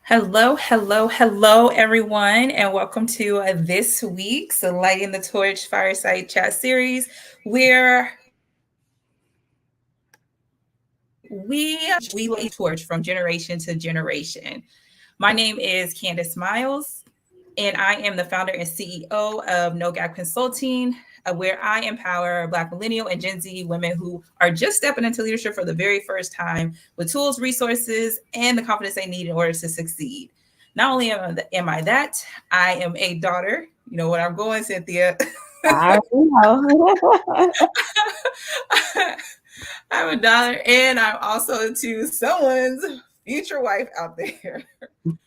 Hello, everyone, and welcome to this week's Lighting the Torch Fireside Chat series, where we light the torch from generation to generation. My name is Candace Miles, and I am the founder and CEO of No Gap Consulting, where I empower Black millennial and Gen Z women who are just stepping into leadership for the very first time with tools, resources, and the confidence they need in order to succeed. Not only am I that, I am a daughter. You know what I'm going, Cynthia. I know. I'm a daughter, and I'm also to someone's future wife out there.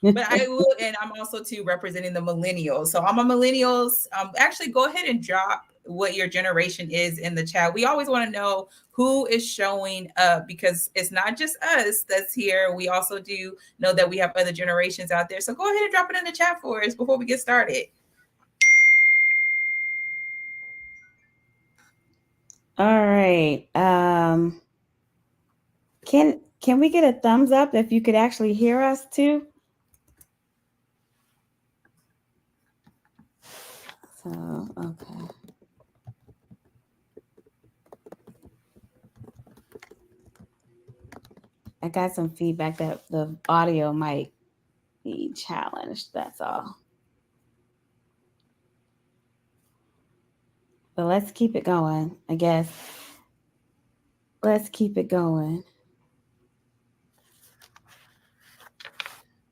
But I will, and I'm also too representing the millennials. So I'm a millennials. Actually, go ahead and drop what your generation is in the chat. We always want to know who is showing up because it's not just us that's here. We also do know that we have other generations out there. So go ahead and drop it in the chat for us before we get started. All right. Can we get a thumbs up if you could actually hear us too? So, okay. I got some feedback that the audio might be challenged. That's all. But let's keep it going, I guess. Let's keep it going.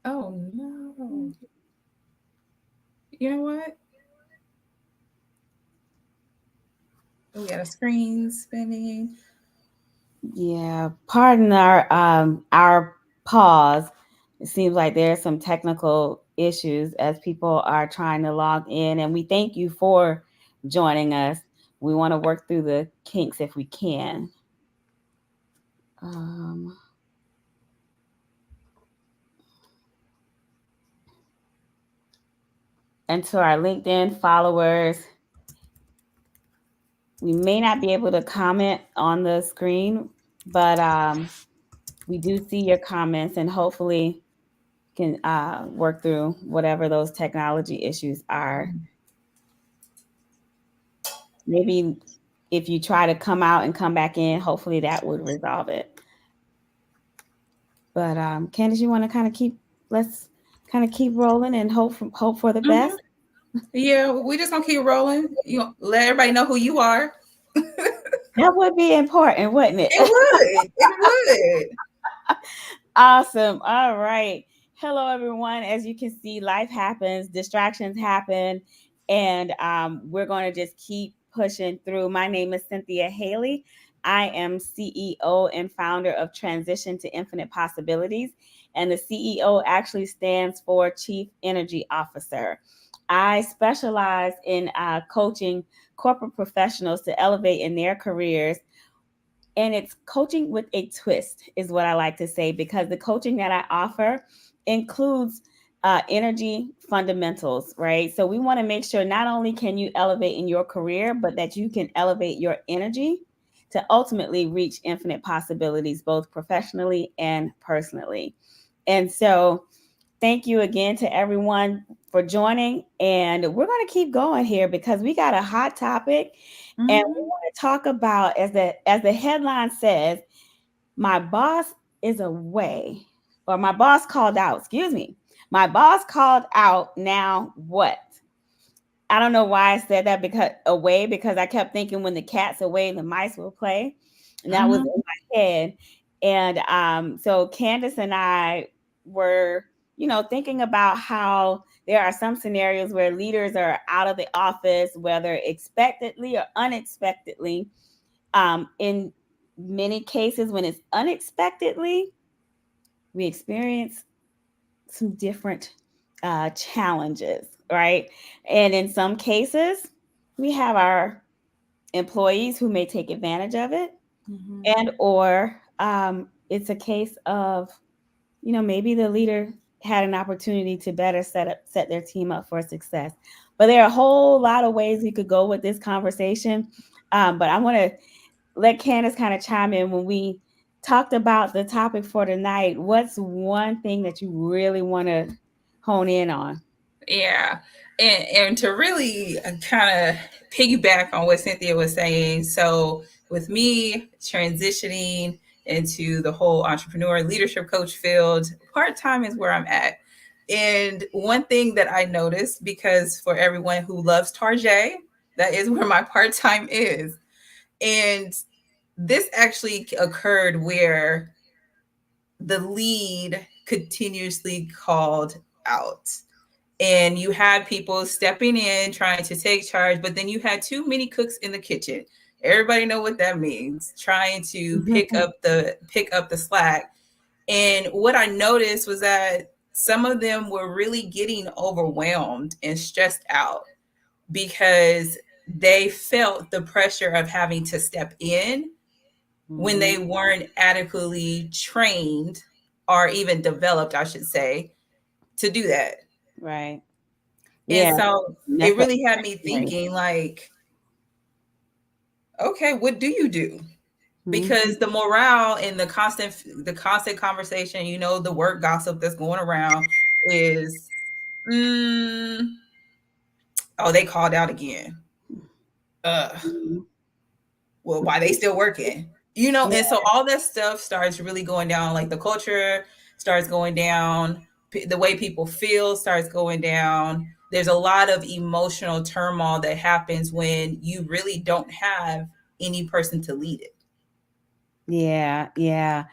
Oh no. You know what? We got a screen spinning. Yeah, pardon our pause. It seems like there's some technical issues as people are trying to log in, and we thank you for joining us. We want to work through the kinks if we can. Um, and to our LinkedIn followers, we may not be able to comment on the screen, but we do see your comments, and hopefully can work through whatever those technology issues are. Maybe if you try to come out and come back in, hopefully that would resolve it. But Candace, you want to let's kind of keep rolling and hope for the Mhm. best. Yeah, we just gonna keep rolling. You know, let everybody know who you are. That would be important, wouldn't it? It would. It would. Awesome. All right. Hello, everyone. As you can see, life happens, distractions happen, and we're going to just keep pushing through. My name is Cynthia Haley. I am CEO and founder of Transition to Infinite Possibilities, and the CEO actually stands for Chief Energy Officer. I specialize in coaching corporate professionals to elevate in their careers, and it's coaching with a twist is what I like to say, because the coaching that I offer includes energy fundamentals, right? So we want to make sure not only can you elevate in your career, but that you can elevate your energy to ultimately reach infinite possibilities, both professionally and personally. And so thank you again to everyone for joining, and we're going to keep going here because we got a hot topic, and we Mhm. want to talk about, as the headline says, my boss is away, or my boss called out, excuse me. My boss called out, now what? I don't know why I said that, because away, because I kept thinking when the cat's away, the mice will play. And that was Mhm. in my head. And so Candace and I were, thinking about how there are some scenarios where leaders are out of the office, whether expectedly or unexpectedly. In many cases, when it's unexpectedly, we experience some different challenges, right? And in some cases, we have our employees who may take advantage of it, Mhm. and or it's a case of, maybe the leader had an opportunity to better set their team up for success. But there are a whole lot of ways we could go with this conversation. But I want to let Candace kind of chime in when we talked about the topic for tonight, what's one thing that you really want to hone in on? Yeah. And to really kind of piggyback on what Cynthia was saying. So with me transitioning into the whole entrepreneur leadership coach field, part-time is where I'm at. And one thing that I noticed, because for everyone who loves Tarjay, that is where my part-time is. And this actually occurred where the lead continuously called out, and you had people stepping in trying to take charge, but then you had too many cooks in the kitchen. Everybody know what that means, trying to pick up the slack. And what I noticed was that some of them were really getting overwhelmed and stressed out because they felt the pressure of having to step in when they weren't adequately trained or even developed, I should say, to do that. Right. And Yeah. so it That's really had me right. thinking, like, okay, what do you do? Mhm. Because the morale and the constant conversation, the work gossip that's going around is, mm, oh, they called out again. Mhm. Well, why they still working? Yeah. And so all that stuff starts really going down, like the culture starts going down, the way people feel starts going down. There's a lot of emotional turmoil that happens when you really don't have any person to lead it. Yeah, yeah.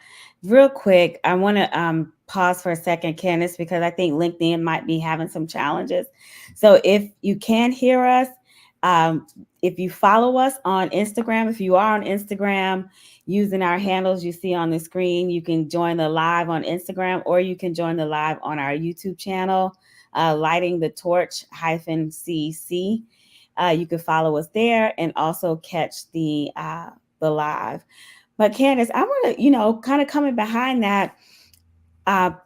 Real quick, I want to pause for a second, Candace, because I think LinkedIn might be having some challenges. So if you can hear us, um, if you follow us on Instagram, if you are on Instagram using our handles you see on the screen, you can join the live on Instagram, or you can join the live on our YouTube channel, Lighting the Torch -CC. You can follow us there and also catch the live. But Candace, I want to, kind of coming behind that,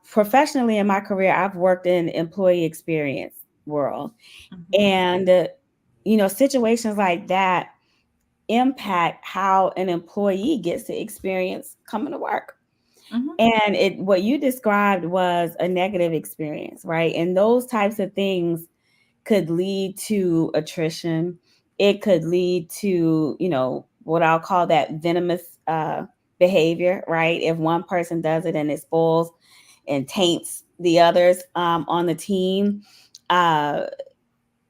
professionally in my career, I've worked in employee experience world. Mm-hmm. And, situations like that impact how an employee gets to experience coming to work. Mm-hmm. And what you described was a negative experience, right? And those types of things could lead to attrition. It could lead to, what I'll call that venomous behavior, right? If one person does it and it spoils and taints the others on the team. Uh,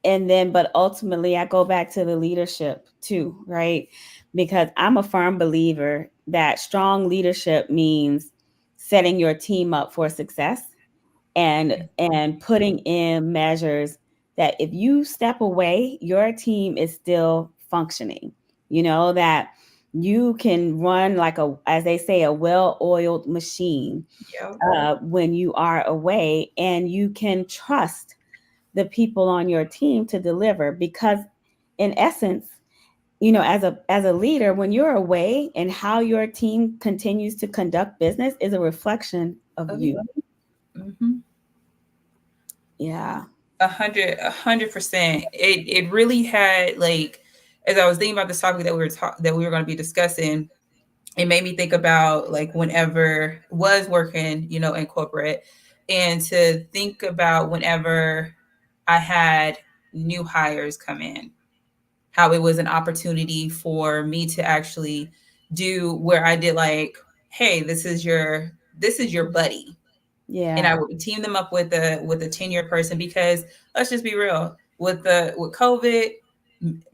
and then, but ultimately, I go back to the leadership too, right? Because I'm a firm believer that strong leadership means setting your team up for success and putting in measures that if you step away, your team is still functioning. That you can run like as they say, a well-oiled machine Yep. when you are away, and you can trust the people on your team to deliver, because in essence, as a leader, when you're away, and how your team continues to conduct business is a reflection of Of you. you. Mm-hmm. Yeah. 100%. It really had, like, as I was thinking about this topic that we were going to be discussing, it made me think about, like, whenever was working, in corporate, and to think about whenever I had new hires come in, how it was an opportunity for me to actually do where I did, like, hey, this is your buddy, and Yeah. I would team them up with a tenured person, because let's just be real, with COVID,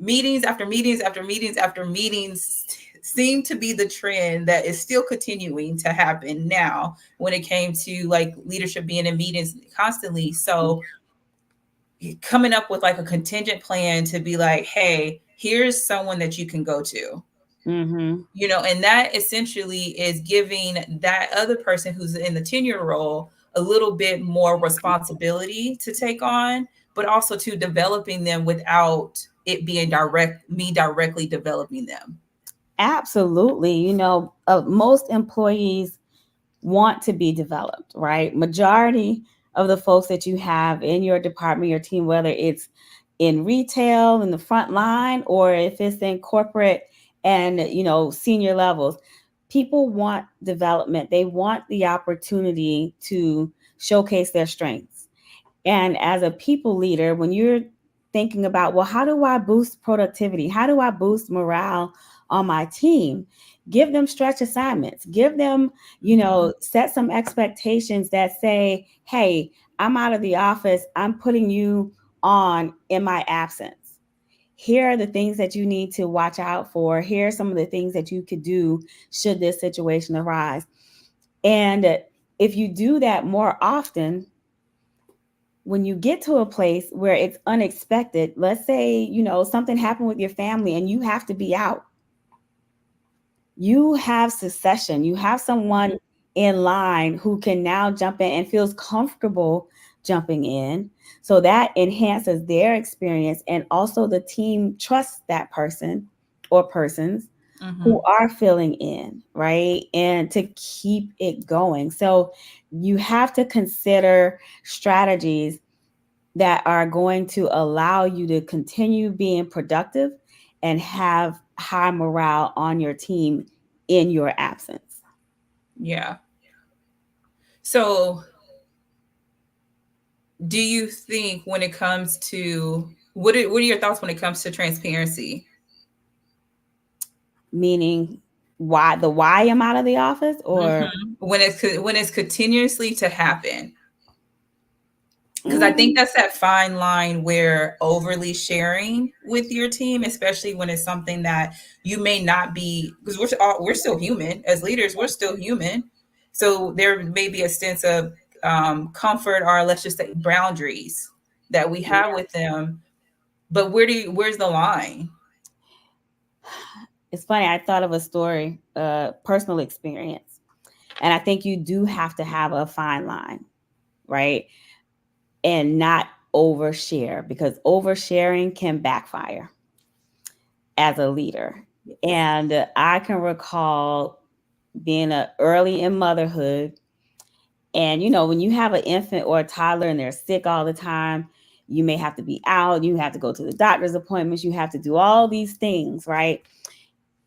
meetings after meetings after meetings after meetings seem to be the trend that is still continuing to happen now when it came to, like, leadership being in meetings constantly. So coming up with, like, a contingent plan to be like, hey, here's someone that you can go to, Mm-hmm. and that essentially is giving that other person who's in the tenure role a little bit more responsibility to take on, but also to developing them without it being me directly developing them. Absolutely. Most employees want to be developed, right? Majority of the folks that you have in your department, your team, whether it's in retail, in the front line, or if it's in corporate and, senior levels, People want development, they want the opportunity to showcase their strengths. And as a people leader, when you're thinking about, well, how do I boost productivity? How do I boost morale on my team? Give them stretch assignments. Give them, set some expectations that say, hey, I'm out of the office. I'm putting you on in my absence. Here are the things that you need to watch out for. Here are some of the things that you could do should this situation arise. And if you do that more often, when you get to a place where it's unexpected, let's say, something happened with your family and you have to be out, you have succession, you have someone in line who can now jump in and feels comfortable jumping in. So that enhances their experience. And also the team trusts that person or persons who are filling in, right? And to keep it going. So you have to consider strategies that are going to allow you to continue being productive and have high morale on your team in your absence. Yeah. So, do you think when it comes to what are your thoughts when it comes to transparency? Meaning, why I'm out of the office, or When it's continuously to happen, because I think mm, that's that fine line where overly sharing with your team, especially when it's something that you may not be, because we're still human as leaders, we're still human, so there may be a sense of comfort, or let's just say boundaries that we have with them. But where's the line? it's funny. I thought of a story, personal experience, and I think you do have to have a fine line, right? And not overshare, because oversharing can backfire as a leader. And I can recall being early in motherhood. And, when you have an infant or a toddler and they're sick all the time, you may have to be out, you have to go to the doctor's appointments, you have to do all these things, right?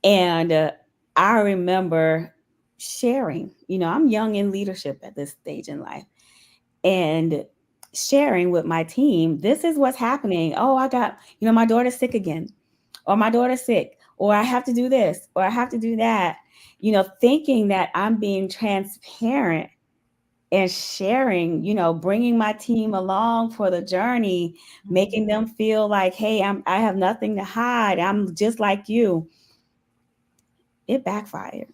And I remember sharing, I'm young in leadership at this stage in life, and sharing with my team, this is what's happening. Oh, I got, my daughter's sick again, or my daughter's sick, or I have to do this, or I have to do that, thinking that I'm being transparent and sharing, bringing my team along for the journey, making them feel like, hey, I have nothing to hide. I'm just like you. It backfired.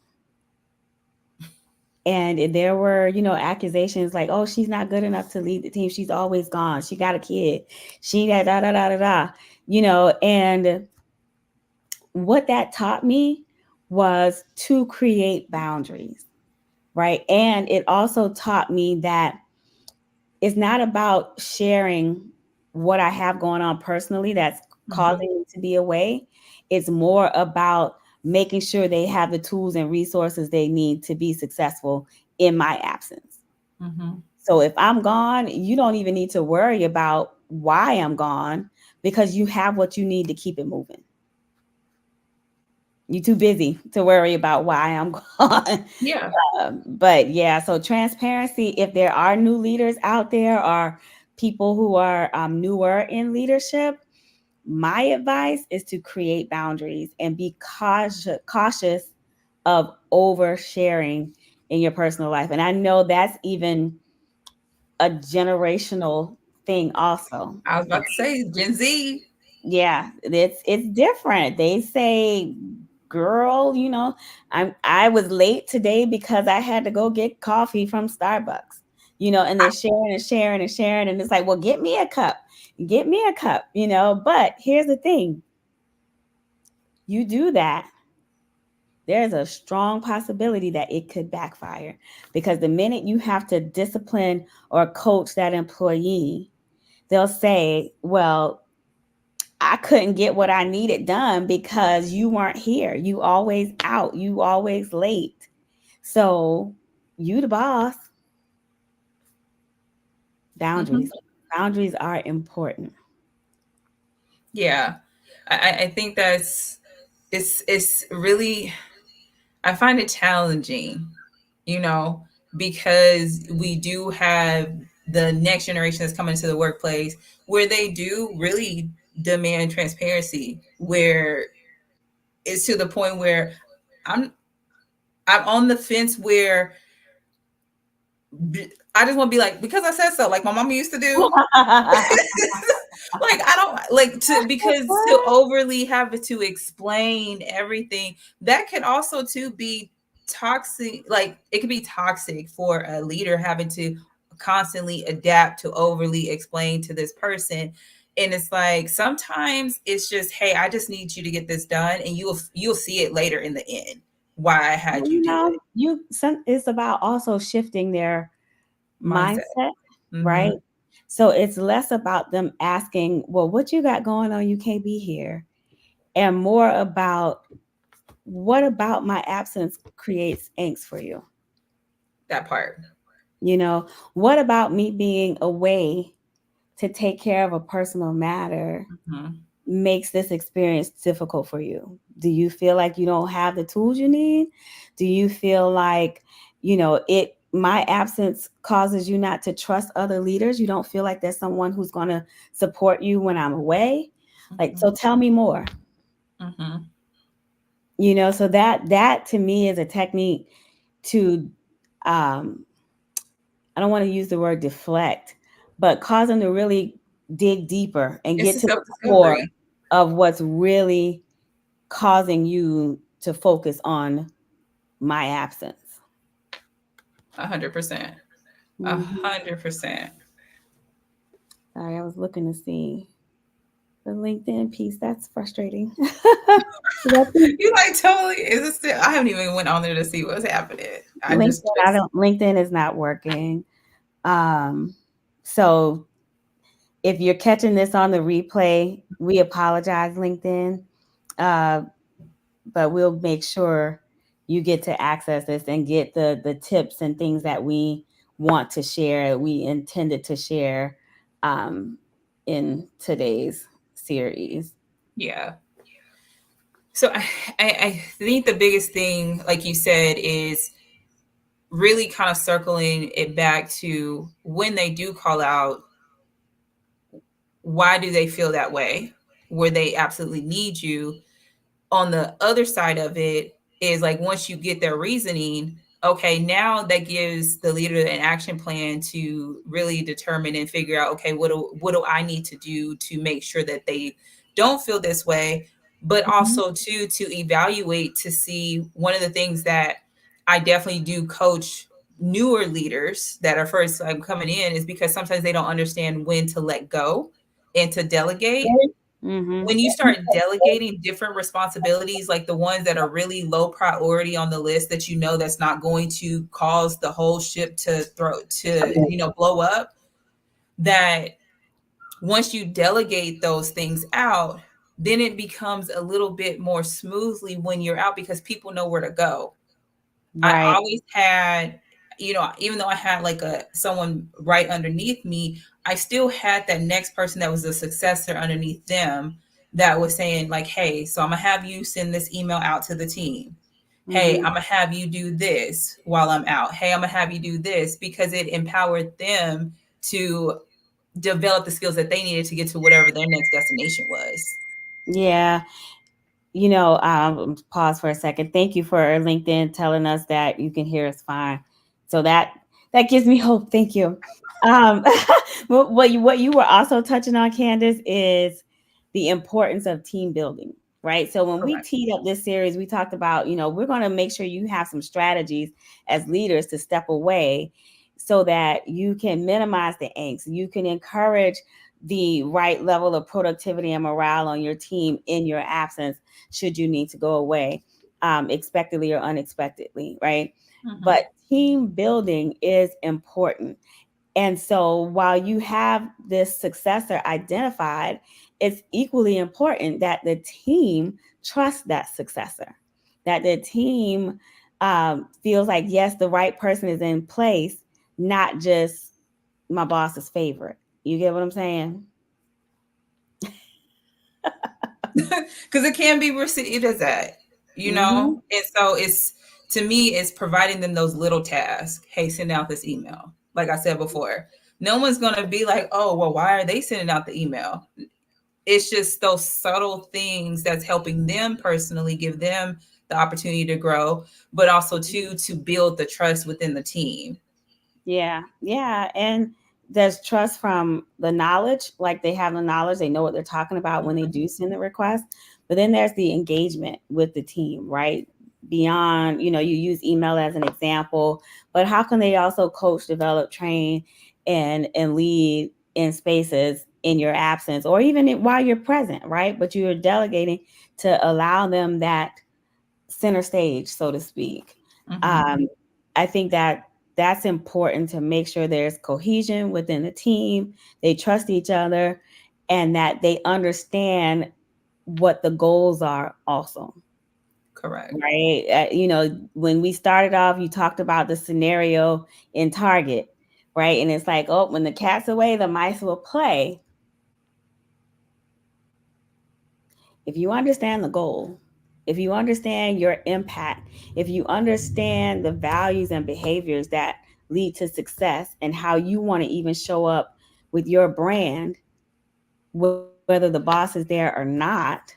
And there were, accusations like, oh, she's not good enough to lead the team. She's always gone. She got a kid. She da da da da da da. And what that taught me was to create boundaries, right? And it also taught me that it's not about sharing what I have going on personally that's causing me to be away. It's more about making sure they have the tools and resources they need to be successful in my absence. So if I'm gone, you don't even need to worry about why I'm gone, because you have what you need to keep it moving. You're too busy to worry about why I'm gone. Yeah. But yeah, so transparency, if there are new leaders out there or people who are newer in leadership, my advice is to create boundaries and be cautious of oversharing in your personal life. And I know that's even a generational thing also. I was about to say Gen Z. Yeah, it's different. They say, girl, I was late today because I had to go get coffee from Starbucks. And they're sharing and sharing and sharing, and it's like, well, get me a cup. Get me a cup, But here's the thing. You do that, there's a strong possibility that it could backfire, because the minute you have to discipline or coach that employee, they'll say, well, I couldn't get what I needed done because you weren't here. You always out. You always late. So you the boss. Boundaries. Boundaries are important. Yeah. I think it's really, I find it challenging, you know, because we do have the next generation that's coming to the workplace where they do really demand transparency, where it's to the point where I'm I'm on the fence where I just want to be like, because I said so, like my mama used to do. Like I don't like to, because to overly have to explain everything, that can also too be toxic. Like it could be toxic for a leader having to constantly adapt to overly explain to this person. And it's like sometimes it's just, hey, I just need you to get this done, and you'll see it later in the end why I had Well, you do it. it's about also shifting their Mindset. mindset, right? Hmm. So it's less about them asking, well, what you got going on? You can't be here. And more about what about my absence creates angst for you? That part. You know, what about me being away to take care of a personal matter Hmm. makes this experience difficult for you? Do you feel like you don't have the tools you need? Do you feel like, it my absence causes you not to trust other leaders? You don't feel like there's someone who's going to support you when I'm away? Like, so Hmm. tell me more. Hmm. So that to me is a technique to um I don't want to use the word deflect, but cause them to really dig deeper and It's get a to the self core discovery. of what's really causing you to focus on my absence. 100%. A Mhm. 100%. Sorry, I was looking to see the LinkedIn piece. That's frustrating. You like totally is it still? I haven't even went on there to see what's happening. I just LinkedIn is not working. Um, so if you're catching this on the replay, we apologize, LinkedIn. Uh, but we'll make sure you get to access this and get the tips and things that we want to share, we intended to share um, in today's series. yeah. So I think the biggest thing, like you said, is really kind of circling it back to when they do call out, why do they feel that way? Where they absolutely need you. On the other side of it is like once you get their reasoning, okay, now that gives the leader an action plan to really determine and figure out, okay, what do I need to do to make sure that they don't feel this way, but Mhm. also to evaluate to see. One of the things that I definitely do coach newer leaders that are first coming in is because sometimes they don't understand when to let go and to delegate. Mm-hmm. When you start delegating different responsibilities, like the ones that are really low priority on the list that you know that's not going to cause the whole ship to blow up, that once you delegate those things out, then it becomes a little bit more smoothly when you're out because people know where to go. I Right. always had, even though I had like someone right underneath me, I still had that next person that was a successor underneath them that was saying like, hey, so I'm gonna have you send this email out to the team. Hey, Mm-hmm. I'm gonna have you do this while I'm out. Hey, I'm gonna have you do this, because it empowered them to develop the skills that they needed to get to whatever their next destination was. Yeah. Pause for a second. Thank you for LinkedIn telling us that you can hear us fine. So that gives me hope. Thank you. Um, what you were also touching on, Candace, is the importance of team building, right? So when we Correct. teed up this series, we talked about, we're going to make sure you have some strategies as leaders to step away so that you can minimize the angst. You can encourage the right level of productivity and morale on your team in your absence should you need to go away, expectedly or unexpectedly, right? Hmm. But team building is important. And so while you have this successor identified, it's equally important that the team trusts that successor, that the team feels like, yes, the right person is in place, not just my boss's favorite. You get what I'm saying? Because it can be received as that, Mm-hmm. and so it's to me, it's providing them those little tasks. Hey, send out this email. Like I said before, no one's going to be like, oh, well, why are they sending out the email? It's just those subtle things that's helping them personally, give them the opportunity to grow, but also to build the trust within the team. Yeah, yeah. And there's trust from the knowledge, like they have the knowledge, they know what they're talking about when they do send the request. But then there's the engagement with the team, right? Beyond, you use email as an example, but how can they also coach, develop, train, and lead in spaces in your absence or even while you're present, right? But you're delegating to allow them that center stage, so to speak. Mm-hmm. I think that that's important to make sure there's cohesion within the team, they trust each other, and that they understand what the goals are also. Correct. Right. When we started off, you talked about the scenario in Target, right? And it's like, oh, when the cat's away, the mice will play. If you understand the goal, if you understand your impact, if you understand the values and behaviors that lead to success and how you want to even show up with your brand, whether the boss is there or not,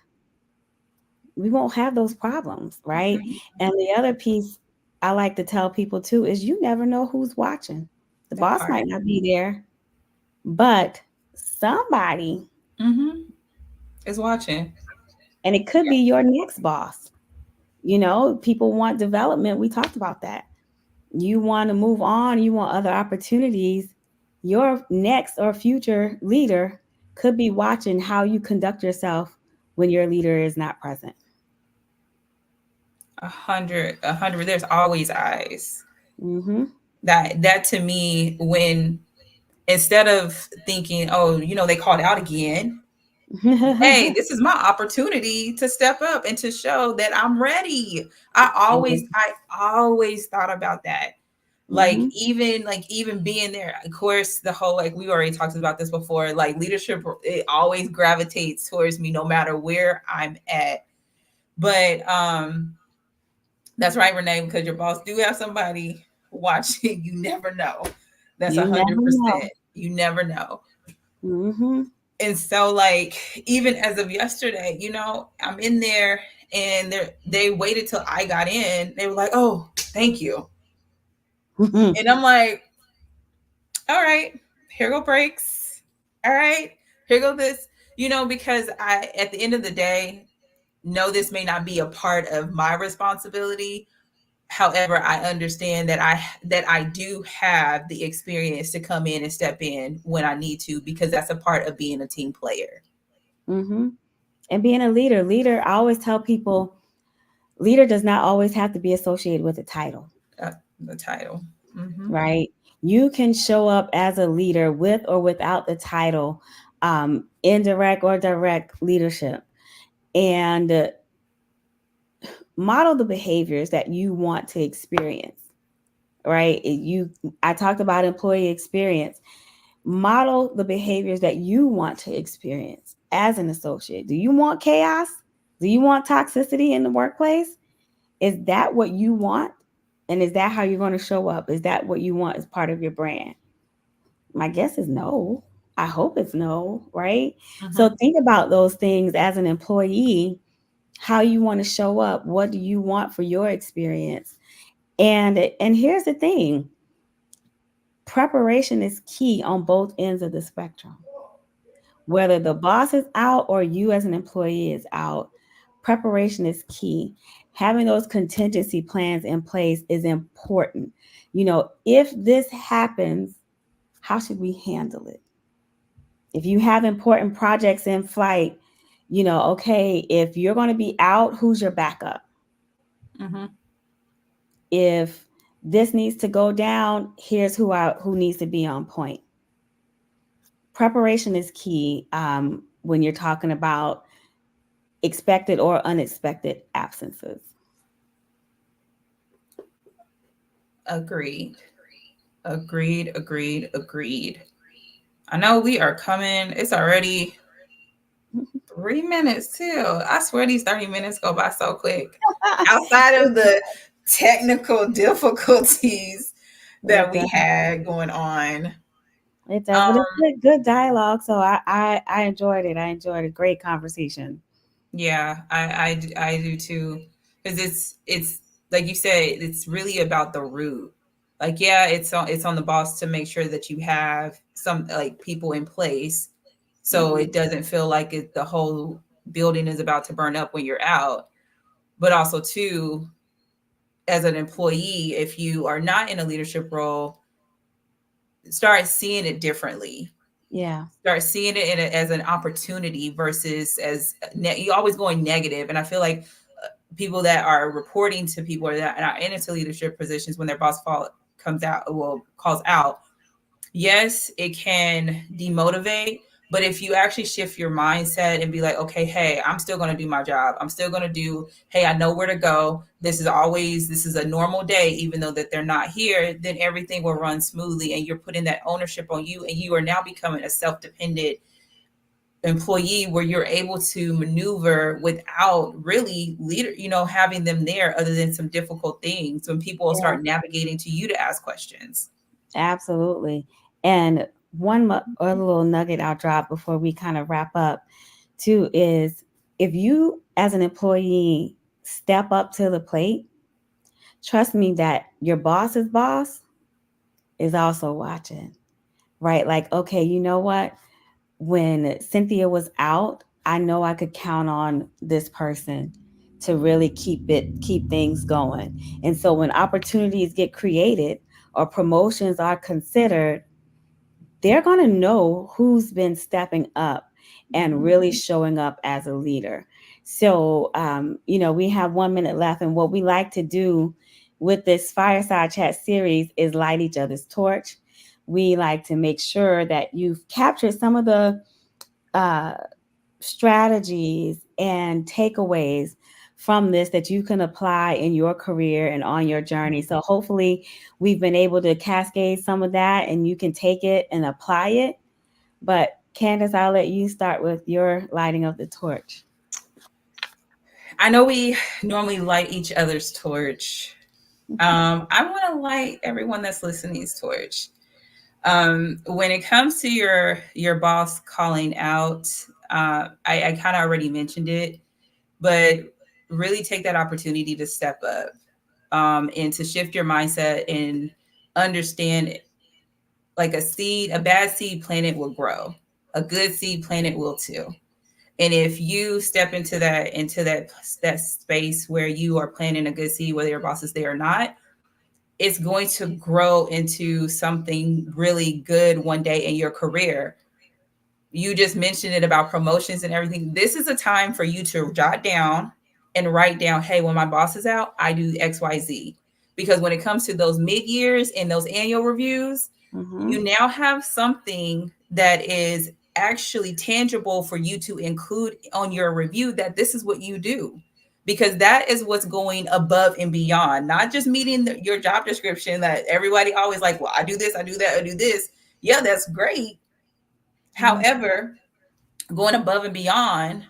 we won't have those problems, right? Mm-hmm. And the other piece I like to tell people too is you never know who's watching. The That boss part. might not be there, but somebody, Mm-hmm. Is watching. and it could be your next boss. People want development. We talked about that. You want to move on, you want other opportunities. Your next or future leader could be watching how you conduct yourself when your leader is not present. 100. There's always eyes. Mm-hmm. That to me, when instead of thinking, oh, they called out again, hey, this is my opportunity to step up and to show that I'm ready. I always thought about that. Mm-hmm. Even being there, of course, the whole, like, we already talked about this before, like, leadership, it always gravitates towards me no matter where I'm at. But that's right, Renee, because your boss do have somebody watching. You never know. That's You never 100%. know. You never know. Mm-hmm. And so, like, even as of yesterday, I'm in there, and they waited till I got in. They were like, oh, thank you. And I'm like, all right, here go breaks. All right, here go this. Because I, at the end of the day, know this may not be a part of my responsibility. However, I understand that I do have the experience to come in and step in when I need to, because that's a part of being a team player. Mm-hmm. And being a leader, I always tell people, leader does not always have to be associated with a title, uh, the title. Mm-hmm. right? You can show up as a leader with or without the title, indirect or direct leadership, and model the behaviors that you want to experience, right? I talked about employee experience. Model the behaviors that you want to experience as an associate. Do you want chaos? Do you want toxicity in the workplace? Is that what you want? And is that how you're going to show up? Is that what you want as part of your brand? My guess is no. I hope it's no, right? So Mm-hmm. think about those things as an employee, how you want to show up, what do you want for your experience? And here's the thing, preparation is key on both ends of the spectrum. Whether the boss is out or you as an employee is out, preparation is key. Having those contingency plans in place is important. If this happens, how should we handle it? If you have important projects in flight, okay, if you're going to be out, who's your backup? Mm-hmm. If this needs to go down, here's who needs to be on point. Preparation is key when you're talking about expected or unexpected absences. Agreed. Agreed. Agreed. Agreed. I know we are coming. It's already 3 minutes too. I swear these 30 minutes go by so quick. Outside of the technical difficulties It that we does. had going on. It does, but it's Um, good dialogue. So I enjoyed it. I enjoyed a great conversation. yeah, I do too, because it's like you said, it's really about the root. Like, yeah, it's on the boss to make sure that you have some like people in place, so Hmm. it doesn't feel like the whole building is about to burn up when you're out. But also too, as an employee, if you are not in a leadership role, start seeing it differently. Yeah, Start seeing it as an opportunity versus as you always going negative. And I feel like people that are reporting to people that are into leadership positions when their boss comes out, well, calls out, yes, it can demotivate. But if you actually shift your mindset and be like, okay, hey, I'm still going to do my job. I'm still going to do, hey, I know where to go. This is a normal day, even though that they're not here, then everything will run smoothly. And you're putting that ownership on you. And you are now becoming a self dependent employee where you're able to maneuver without really having them there other than some difficult things when people will yeah, start navigating to you to ask questions. absolutely. And one other little nugget I'll drop before we kind of wrap up too is if you as an employee step up to the plate, trust me that your boss's boss is also watching, right? Like, okay, you know what? When Cynthia was out, I know I could count on this person to really keep things going. And so when opportunities get created or promotions are considered, they're going to know who's been stepping up and really showing up as a leader. So, we have 1 minute left, and what we like to do with this fireside chat series is light each other's torch. We like to make sure that you've captured some of the uh, strategies and takeaways from this that you can apply in your career and on your journey. So hopefully we've been able to cascade some of that and you can take it and apply it. But Candace, I'll let you start with your lighting of the torch. I know we normally light each other's torch. I want to light everyone that's listening's torch. When it comes to your boss calling out, I kind of already mentioned it, but really take that opportunity to step up, and to shift your mindset and understand, like a bad seed planted will grow, a good seed planted will too. And if you step into that space where you are planting a good seed, whether your boss is there or not, it's going to grow into something really good one day in your career. You just mentioned it about promotions and everything. This is a time for you to jot down and write down, hey, when my boss is out, I do XYZ. Because when it comes to those mid years and those annual reviews, Mm-hmm. you now have something that is actually tangible for you to include on your review, that this is what you do, because that is what's going above and beyond, not just meeting your job description that everybody always like, well, I do this, I do that, I do this. Yeah, that's great. However, going above and beyond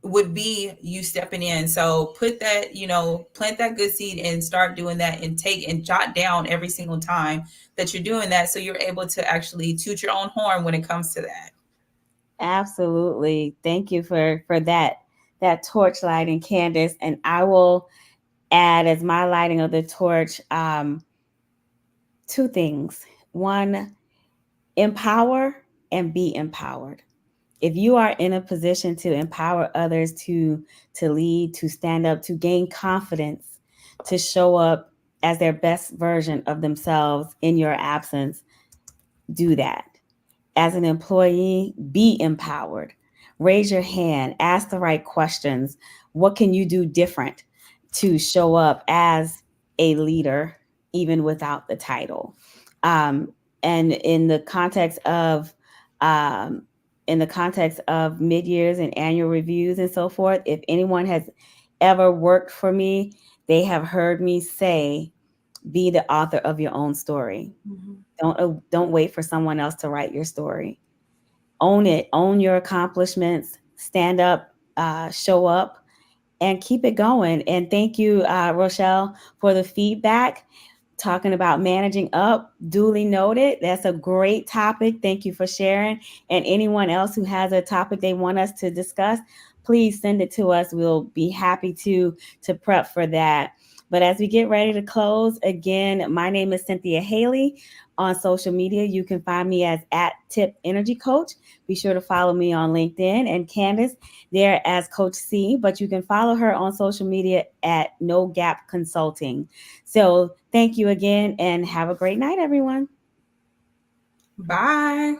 would be you stepping in. So put that, plant that good seed and start doing that, and take and jot down every single time that you're doing that, so you're able to actually toot your own horn when it comes to that. Absolutely. Thank you for that torch lighting, Candace. And I will add as my lighting of the torch, two things. One, empower and be empowered. If you are in a position to empower others to lead, to stand up, to gain confidence, to show up as their best version of themselves in your absence, do that. As an employee, be empowered. Raise your hand, ask the right questions. What can you do different to show up as a leader, even without the title? Um, and um, in the context of mid years and annual reviews and so forth, if anyone has ever worked for me, they have heard me say, "Be the author of your own story." Don't wait for someone else to write your story. Own it. Own your accomplishments. Stand up. Show up. and keep it going. And thank you, Rochelle, for the feedback. Talking about managing up, duly noted. That's a great topic. Thank you for sharing. And anyone else who has a topic they want us to discuss, please send it to us. We'll be happy to prep for that. But as we get ready to close, again, my name is Cynthia Haley. On social media, you can find me as at Tip Energy Coach. Be sure to follow me on LinkedIn, and Candace there as Coach C, but you can follow her on social media at No Gap Consulting. So thank you again and have a great night, everyone. Bye.